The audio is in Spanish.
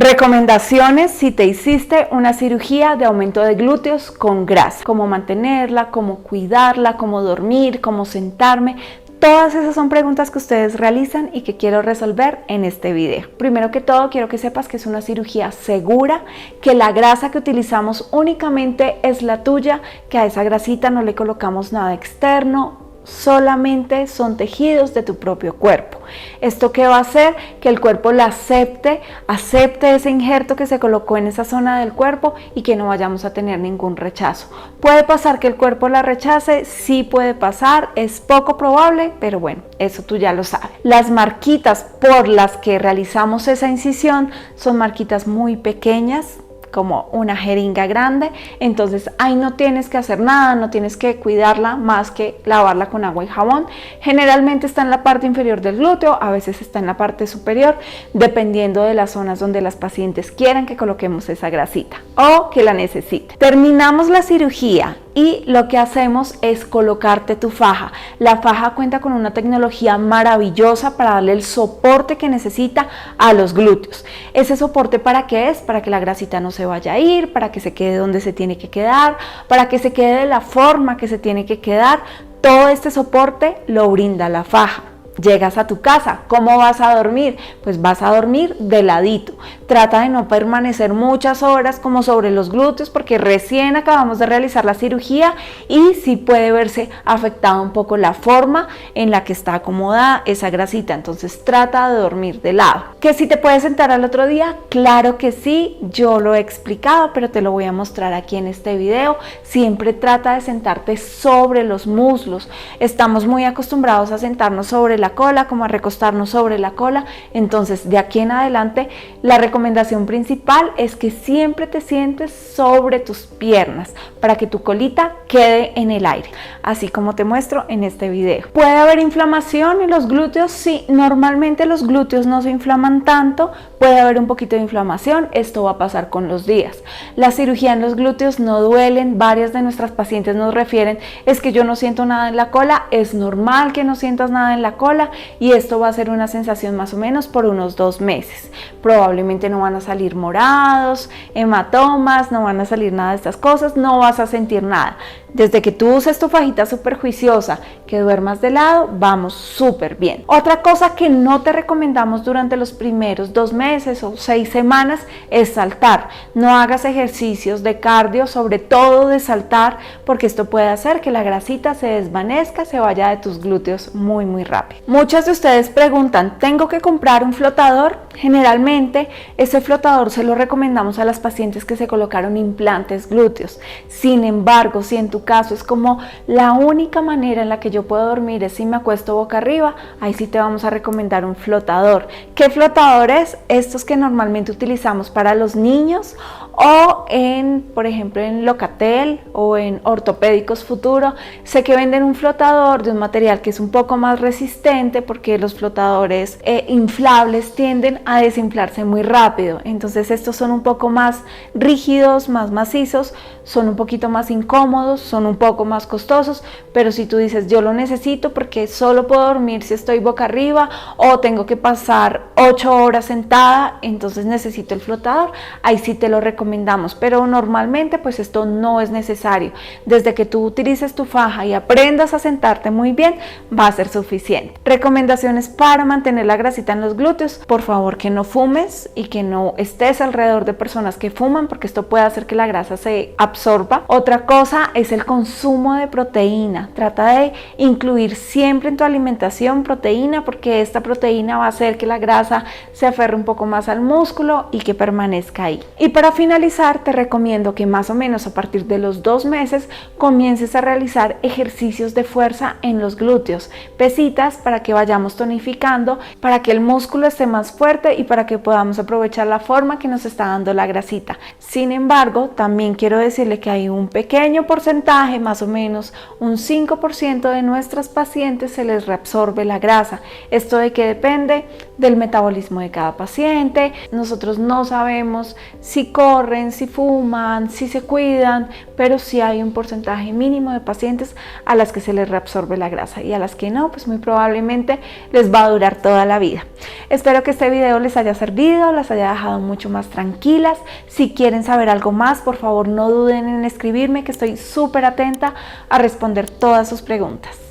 Recomendaciones si te hiciste una cirugía de aumento de glúteos con grasa. Cómo mantenerla, cómo cuidarla, cómo dormir, cómo sentarme. Todas esas son preguntas que ustedes realizan y que quiero resolver en este video. Primero que todo, quiero que sepas que es una cirugía segura, que la grasa que utilizamos únicamente es la tuya, que a esa grasita no le colocamos nada externo, solamente son tejidos de tu propio cuerpo. ¿Esto qué va a hacer? Que el cuerpo la acepte ese injerto que se colocó en esa zona del cuerpo y que no vayamos a tener ningún rechazo. ¿Puede pasar que el cuerpo la rechace? Sí puede pasar, es poco probable, pero bueno, eso tú ya lo sabes. Las marquitas por las que realizamos esa incisión son marquitas muy pequeñas, como una jeringa grande, entonces ahí no tienes que hacer nada, no tienes que cuidarla más que lavarla con agua y jabón. Generalmente está en la parte inferior del glúteo, a veces está en la parte superior, dependiendo de las zonas donde las pacientes quieran que coloquemos esa grasita o que la necesiten. Terminamos la cirugía y lo que hacemos es colocarte tu faja. La faja cuenta con una tecnología maravillosa para darle el soporte que necesita a los glúteos. ¿Ese soporte para qué es? Para que la grasita no se vaya a ir, para que se quede donde se tiene que quedar, para que se quede de la forma que se tiene que quedar. Todo este soporte lo brinda la faja. Llegas a tu casa, ¿cómo vas a dormir? Pues vas a dormir de ladito. Trata de no permanecer muchas horas como sobre los glúteos porque recién acabamos de realizar la cirugía y sí puede verse afectada un poco la forma en la que está acomodada esa grasita. Entonces trata de dormir de lado. ¿Que si te puedes sentar al otro día? Claro que sí, yo lo he explicado, pero te lo voy a mostrar aquí en este video. Siempre trata de sentarte sobre los muslos. Estamos muy acostumbrados a sentarnos sobre la cola, como a recostarnos sobre la cola. Entonces de aquí en adelante la recomendación principal es que siempre te sientes sobre tus piernas para que tu colita quede en el aire, así como te muestro en este video. ¿Puede haber inflamación en los glúteos? Sí, normalmente los glúteos no se inflaman tanto, puede haber un poquito de inflamación, esto va a pasar con los días. La cirugía en los glúteos no duelen, varias de nuestras pacientes nos refieren, es que yo no siento nada en la cola. Es normal que no sientas nada en la cola y esto va a ser una sensación más o menos por unos 2 meses. Probablemente no van a salir morados, hematomas, no van a salir nada de estas cosas, no vas a sentir nada. Desde que tú uses tu fajita súper juiciosa, que duermas de lado, vamos súper bien. Otra cosa que no te recomendamos durante los primeros 2 meses o 6 semanas es saltar. No hagas ejercicios de cardio, sobre todo de saltar, porque esto puede hacer que la grasita se desvanezca, se vaya de tus glúteos muy rápido. Muchas de ustedes preguntan, ¿tengo que comprar un flotador? Generalmente ese flotador se lo recomendamos a las pacientes que se colocaron implantes glúteos. Sin embargo, si en tu caso es como la única manera en la que yo puedo dormir es si me acuesto boca arriba, ahí sí te vamos a recomendar un flotador. ¿Qué flotador es? Estos que normalmente utilizamos para los niños o por ejemplo en Locatel o en Ortopédicos Futuro. Sé que venden un flotador de un material que es un poco más resistente porque los flotadores inflables tienden a desinflarse muy rápido. Entonces estos son un poco más rígidos, más macizos, son un poquito más incómodos, son un poco más costosos, pero si tú dices yo lo necesito porque solo puedo dormir si estoy boca arriba o tengo que pasar 8 horas sentada, entonces necesito el flotador, ahí sí te lo recomendamos, pero normalmente pues esto no es necesario. Desde que tú utilices tu faja y aprendas a sentarte muy bien, va a ser suficiente. Recomendaciones para mantener la grasita en los glúteos: por favor que no fumes y que no estés alrededor de personas que fuman porque esto puede hacer que la grasa se absorba. Otra cosa es el consumo de proteína. Trata de incluir siempre en tu alimentación proteína porque esta proteína va a hacer que la grasa se aferre un poco más al músculo y que permanezca ahí. Y para finalizar, te recomiendo que más o menos a partir de los 2 meses comiences a realizar ejercicios de fuerza en los glúteos, pesitas para que vayamos tonificando, para que el músculo esté más fuerte y para que podamos aprovechar la forma que nos está dando la grasita. Sin embargo, también quiero decirle que hay un pequeño porcentaje porcentaje, más o menos un 5% de nuestras pacientes se les reabsorbe la grasa. ¿Esto de qué depende? Del metabolismo de cada paciente. Nosotros no sabemos si corren, si fuman, si se cuidan, pero sí hay un porcentaje mínimo de pacientes a las que se les reabsorbe la grasa, y a las que no, pues muy probablemente les va a durar toda la vida. Espero que este video les haya servido, las haya dejado mucho más tranquilas. Si quieren saber algo más, por favor no duden en escribirme, que estoy súper atenta a responder todas sus preguntas.